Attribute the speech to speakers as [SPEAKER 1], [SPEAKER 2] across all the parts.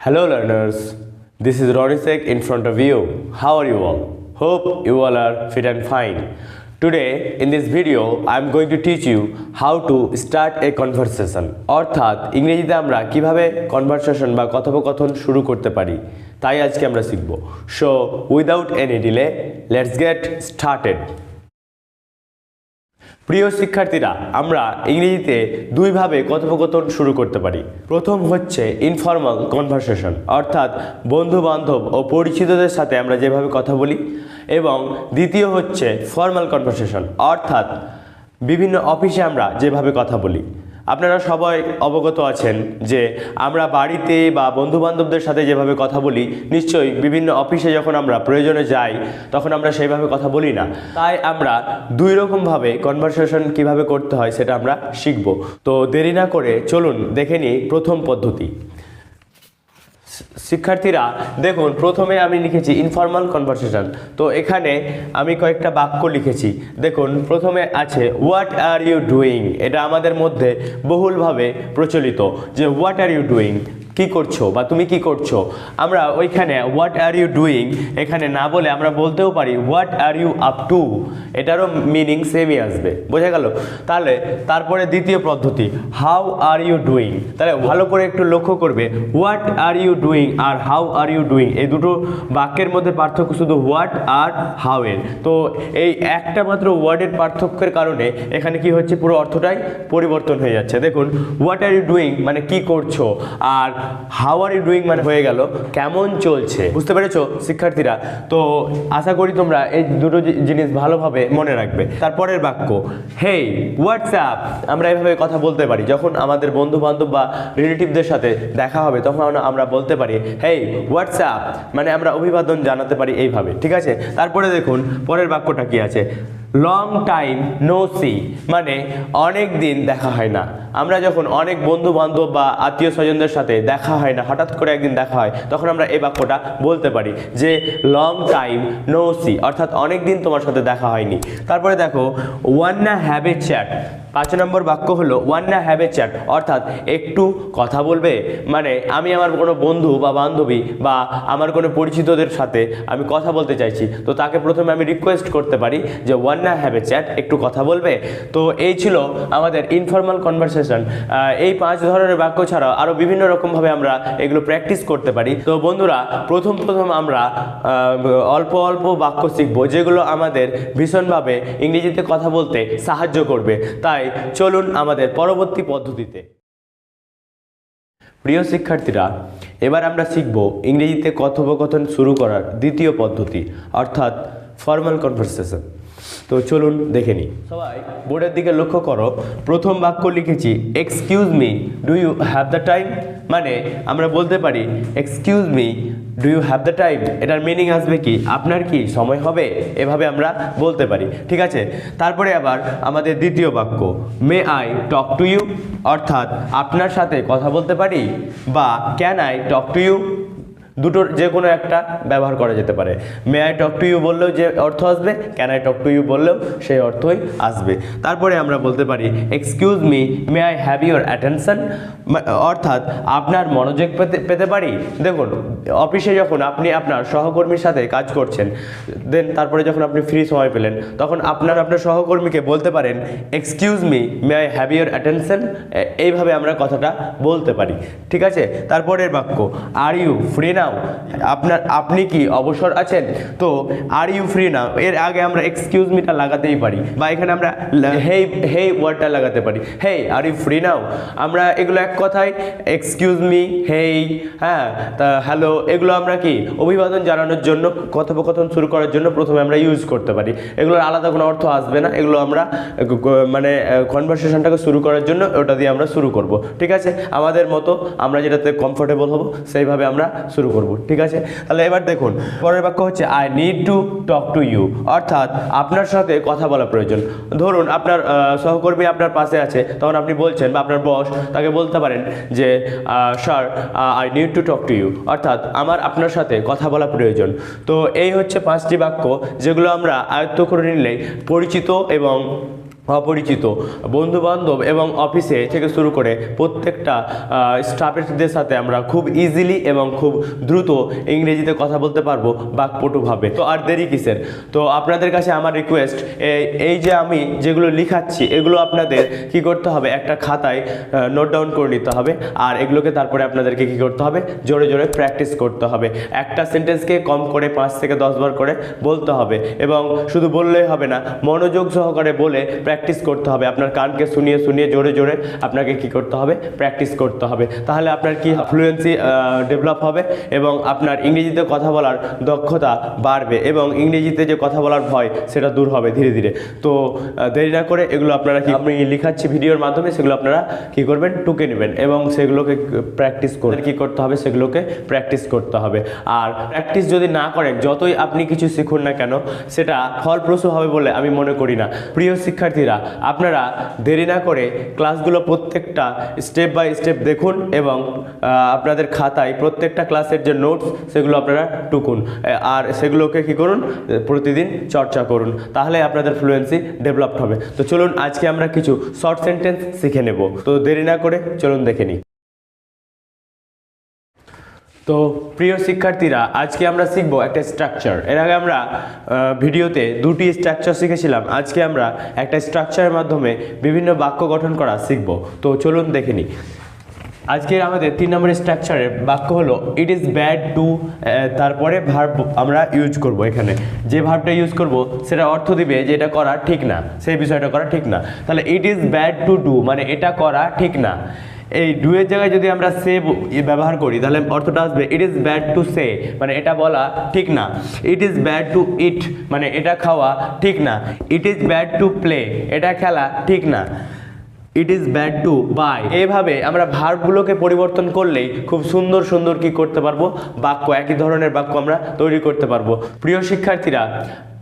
[SPEAKER 1] Hello learners, this is Ronisek in front of you. How are you all? Hope you all are fit and fine. Today in this video I am going to teach you how to start a conversation. অর্থাৎ ইংরেজিতে আমরা কিভাবে conversation বা কথোপকথন শুরু করতে পারি তাই আজকে আমরা শিখব। So without any delay, let's get started. প্রিয় শিক্ষার্থীরা, আমরা ইংরেজিতে দুইভাবে কথোপকথন শুরু করতে পারি। প্রথম হচ্ছে ইনফর্মাল কনভারসেশন, অর্থাৎ বন্ধু বান্ধব ও পরিচিতদের সাথে আমরা যেভাবে কথা বলি, এবং দ্বিতীয় হচ্ছে ফর্মাল কনভারসেশন, অর্থাৎ বিভিন্ন অফিসে আমরা যেভাবে কথা বলি। আপনারা সবাই অবগত আছেন যে আমরা বাড়িতে বা বন্ধু বান্ধবদের সাথে যেভাবে কথা বলি, নিশ্চয়ই বিভিন্ন অফিসে যখন আমরা প্রয়োজনে যাই তখন আমরা সেইভাবে কথা বলি না। তাই আমরা দুই রকমভাবে কনভারসেশন কিভাবে করতে হয় সেটা আমরা শিখব। তো দেরি না করে চলুন দেখে নিই প্রথম পদ্ধতি। শিক্ষার্থীরা দেখুন, প্রথমে আমি লিখেছি ইনফর্মাল কনভারসেশন। তো এখানে আমি কয়েকটা বাক্য লিখেছি। দেখুন, প্রথমে আছে হোয়াট আর ইউ ডুইং। এটা আমাদের মধ্যে বহুলভাবে প্রচলিত যে হোয়াট আর ইউ ডুইং, কি করছো বা তুমি কি করছো। আমরা ওইখানে হোয়াট আর ইউ ডুইং এখানে না বলে আমরা বলতেও পারি what are you up to. এটারও মিনিং সেমই আসবে, বোঝা গেল? তাহলে তারপরে দ্বিতীয় পদ্ধতি হাউ আর ইউ ডুইং। তাহলে ভালো করে একটু লক্ষ্য করবে, হোয়াট আর ইউ ডুইং আর হাউ আর ইউ ডুইং এই দুটো বাক্যের মধ্যে পার্থক্য শুধু হোয়াট আর হাউ এর। তো এই একটা মাত্র ওয়ার্ডের পার্থক্যের কারণে এখানে কি হচ্ছে, পুরো অর্থটাই পরিবর্তন হয়ে যাচ্ছে। দেখুন, হোয়াট আর ইউ ডুইং মানে কি করছো, আর হাউ আর ইউ ডুইং মানে হয়ে গেল কেমন চলছে। বুঝতে পেরেছো শিক্ষার্থীরা? তো আশা করি তোমরা এই দুটো জিনিস ভালোভাবে মনে রাখবে। তারপরের বাক্য হেই হোয়াটসঅ্যাপ। আমরা এভাবে কথা বলতে পারি যখন আমাদের বন্ধু বান্ধব বা রিলেটিভদের সাথে দেখা হবে, তখন আমরা বলতে পারি হেই হোয়াটসঅ্যাপ, মানে আমরা অভিবাদন জানাতে পারি এইভাবে, ঠিক আছে? তারপরে দেখুন পরের বাক্যটা কি আছে, লং টাইম নো সি, মানে অনেক দিন দেখা হয় না। আমরা যখন অনেক বন্ধু বান্ধব বা আত্মীয় স্বজনদের সাথে দেখা হয় না, হঠাৎ করে একদিন দেখা হয়, তখন আমরা এই বাক্যটা বলতে পারি যে লং টাইম নো সি, অর্থাৎ অনেক দিন তোমার সাথে দেখা হয়নি। তারপরে দেখো ওয়ান্না হ্যাভ এ চ্যাট। 5 নম্বর বাক্য হলো ওয়ান্না হ্যাভ এ চ্যাট, অর্থাৎ একটু কথা বলবে। মানে আমি আমার কোনো বন্ধু বা বান্ধবী বা আমার কোনো পরিচিতদের সাথে আমি কথা বলতে চাইছি, তো তাকে প্রথমে আমি রিকোয়েস্ট করতে পারি যে ওয়ান্না হ্যাভ এ চ্যাট, একটু কথা বলবে। তো এই ছিল আমাদের ইনফর্মাল কনভারসেশন। এই 5 ধরনের বাক্য ছাড়াও আরও বিভিন্ন রকমভাবে আমরা এগুলো প্র্যাকটিস করতে পারি। তো বন্ধুরা, প্রথম আমরা অল্প অল্প বাক্য শিখবো যেগুলো আমাদের ভীষণভাবে ইংরেজিতে কথা বলতে সাহায্য করবে। তাই চলুন আমাদের পরবর্তী পদ্ধতিতে। প্রিয় শিক্ষার্থীরা, এবার আমরা শিখব ইংরেজিতে কথোপকথন শুরু করার দ্বিতীয় পদ্ধতি, অর্থাৎ ফর্মাল কনভারসেশন। তো চলুন দেখে নিই। সবাই বোর্ডের দিকে লক্ষ্য করো, প্রথম বাক্য লিখেছি excuse me do you have the time. মানে আমরা বলতে পারি excuse me do you have the time, এটার মিনিং আসবে কি, আপনার কি সময় হবে, এভাবে আমরা বলতে পারি, ঠিক আছে? তারপরে আবার আমাদের দ্বিতীয় বাক্য may I talk to you, অর্থাৎ আপনার সাথে কথা বলতে পারি, বা can I talk to you, দুটোর যে কোনো একটা ব্যবহার করা যেতে পারে। May I talk to you বললেও যে অর্থ আসবে, can I talk to you বললেও সেই অর্থই আসবে। তারপরে আমরা বলতে পারি excuse me may I have your attention, অর্থাৎ আপনার মনোযোগ পেতে পারি। দেখুন, অফিসে যখন আপনি আপনার সহকর্মীর সাথে কাজ করছেন, দেন তারপরে যখন আপনি ফ্রি সময় পেলেন, তখন আপনার সহকর্মীকে বলতে পারেন excuse me may I have your attention, এইভাবে আমরা কথাটা বলতে পারি, ঠিক আছে? তারপরের বাক্য আর ইউ ফ্রি নাও, আপনি কি অবসর আছেন। তো আর ইউ ফ্রি নাও এর আগে আমরা এক্সকিউজ মিটা লাগাতেই পারি, বা এখানে আমরা হেই হেই ওয়ার্ডটা লাগাতে পারি, হেই আর ইউ ফ্রি নাও। আমরা এগুলো এক কথায় এক্সকিউজ মি, হেই, হ্যাঁ, তা হ্যালো, এগুলো আমরা কি অভিবাদন জানানোর জন্য, কথোপকথন শুরু করার জন্য প্রথমে আমরা ইউজ করতে পারি। এগুলোর আলাদা কোনো অর্থ আসবে না, এগুলো আমরা মানে কনভারসেশনটাকে শুরু করার জন্য ওটা দিয়ে আমরা শুরু করব, ঠিক আছে? আমাদের মতো আমরা যেটাতে কমফোর্টেবল হব সেইভাবে আমরা শুরু করব, ঠিক আছে? তাহলে এবার দেখুন পরের বাক্য হচ্ছে I need to talk to you, অর্থাৎ আপনার সাথে কথা বলা প্রয়োজন। ধরুন আপনার সহকর্মী আপনার পাশে আছে, তখন আপনি বলছেন, বা আপনার বস, তাকে বলতে পারেন যে sir I need to talk to you, অর্থাৎ আমার আপনার সাথে কথা বলা প্রয়োজন। তো এই হচ্ছে 5টি বাক্য যেগুলো আমরা আয়ত্ত করে নিলে পরিচিত এবং অপরিচিত বন্ধুবান্ধব এবং অফিসে থেকে শুরু করে প্রত্যেকটা স্টাফেরদের সাথে আমরা খুব ইজিলি এবং খুব দ্রুত ইংরেজিতে কথা বলতে পারবো বাকপটুভাবে। তো আর দেরি কিসের? তো আপনাদের কাছে আমার রিকোয়েস্ট, এই যে আমি যেগুলো লিখাচ্ছি এগুলো আপনাদের কি করতে হবে, একটা খাতায় নোট ডাউন করে নিতে হবে। আর এগুলোকে তারপরে আপনাদেরকে কি করতে হবে, জোরে জোরে প্র্যাকটিস করতে হবে। একটা সেন্টেন্সকে কম করে 5 থেকে 10 বার করে বলতে হবে, এবং শুধু বললেই হবে না, মনোযোগ সহকারে বলে প্র্যাকটিস করতে হবে। আপনার কানকে শুনিয়ে শুনিয়ে জোরে জোরে আপনাকে কি করতে হবে, প্র্যাকটিস করতে হবে। তাহলে আপনার কি ফ্লুয়েন্সি ডেভেলপ হবে এবং আপনার ইংরেজিতে কথা বলার দক্ষতা বাড়বে, এবং ইংরেজিতে যে কথা বলার ভয় সেটা দূর হবে ধীরে ধীরে। তো দেরি না করে এগুলো আপনারা কি, আমি লিখাচ্ছি ভিডিওর মাধ্যমে, সেগুলো আপনারা কি করবেন, টুকে নেবেন এবং সেগুলোকে প্র্যাকটিস করবেন। কি করতে হবে, সেগুলোকে প্র্যাকটিস করতে হবে। আর প্র্যাকটিস যদি না করেন, যতই আপনি কিছু শিখুন না কেন, সেটা ফলপ্রসূ হবে বলে আমি মনে করি না। প্রিয় শিক্ষার্থীরা, আপনারা দেরি না করে ক্লাসগুলো প্রত্যেকটা স্টেপ বাই স্টেপ দেখুন, এবং আপনাদের খাতায় প্রত্যেকটা ক্লাসের যে নোটস সেগুলো আপনারা টুকুন, আর সেগুলোকে কি করুন, প্রতিদিন চর্চা করুন। তাহলে আপনাদের ফ্লুয়েন্সি ডেভেলপড হবে। তো চলুন আজকে আমরা কিছু শর্ট সেন্টেন্স শিখে নেব। তো দেরি না করে চলুন দেখে নিই। তো প্রিয় শিক্ষার্থীরা, আজকে আমরা শিখবো একটা স্ট্রাকচার। এর আগে আমরা ভিডিওতে দুটি স্ট্রাকচার শিখেছিলাম। আজকে আমরা একটা স্ট্রাকচারের মাধ্যমে বিভিন্ন বাক্য গঠন করা শিখব। তো চলুন দেখে নিই। আজকে আমাদের 3 নম্বরের স্ট্রাকচারের বাক্য হলো ইট ইজ ব্যাড টু, তারপরে ভার্ব আমরা ইউজ করব। এখানে যে ভার্বটা ইউজ করব সেটা অর্থ দিবে যে এটা করা ঠিক না, সেই বিষয়টা করা ঠিক না। তাহলে ইট ইজ ব্যাড টু ডু মানে এটা করা ঠিক না। এই ডু এর জায়গায় যদি আমরা সে ব্যবহার করি তাহলে অর্থটা আসবে it is bad to say মানে এটা বলা ঠিক না। It is bad to eat মানে এটা খাওয়া ঠিক না। It is bad to play এটা খেলা ঠিক না। It is bad to buy. এইভাবে আমরা ভার্বগুলোকে পরিবর্তন করলেই খুব সুন্দর সুন্দর কি করতে পারবো, বাক্য, একই ধরনের বাক্য আমরা তৈরি করতে পারবো। প্রিয় শিক্ষার্থীরা,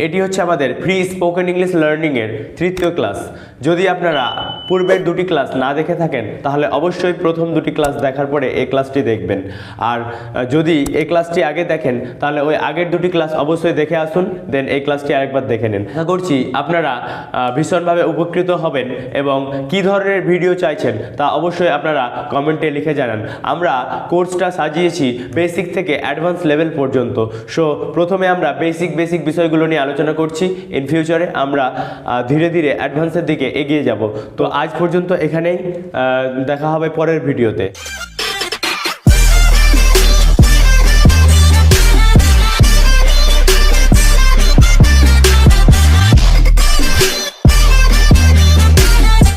[SPEAKER 1] এটি হচ্ছে আমাদের ফ্রি স্পোকেন ইংলিশ লার্নিংয়ের 3য় ক্লাস। যদি আপনারা পূর্বের 2টি ক্লাস না দেখে থাকেন তাহলে অবশ্যই প্রথম 2টি ক্লাস দেখার পরে এই ক্লাসটি দেখবেন। আর যদি এই ক্লাসটি আগে দেখেন তাহলে ওই আগের 2টি ক্লাস অবশ্যই দেখে আসুন, দেন এই ক্লাসটি আরেকবার দেখে নিন। আশা করছি আপনারা ভীষণভাবে উপকৃত হবেন, এবং কী ধরনের ভিডিও চাইছেন তা অবশ্যই আপনারা কমেন্টে লিখে জানান। আমরা কোর্সটা সাজিয়েছি বেসিক থেকে অ্যাডভান্স লেভেল পর্যন্ত। সো প্রথমে আমরা বেসিক বিষয়গুলো নিয়ে আলোচনা করছি। ইন ফিউচারে আমরা ধীরে ধীরে অ্যাডভান্সের দিকে এগিয়ে যাব। তো আজ পর্যন্ত এখানেই, দেখা হবে পরের ভিডিওতে।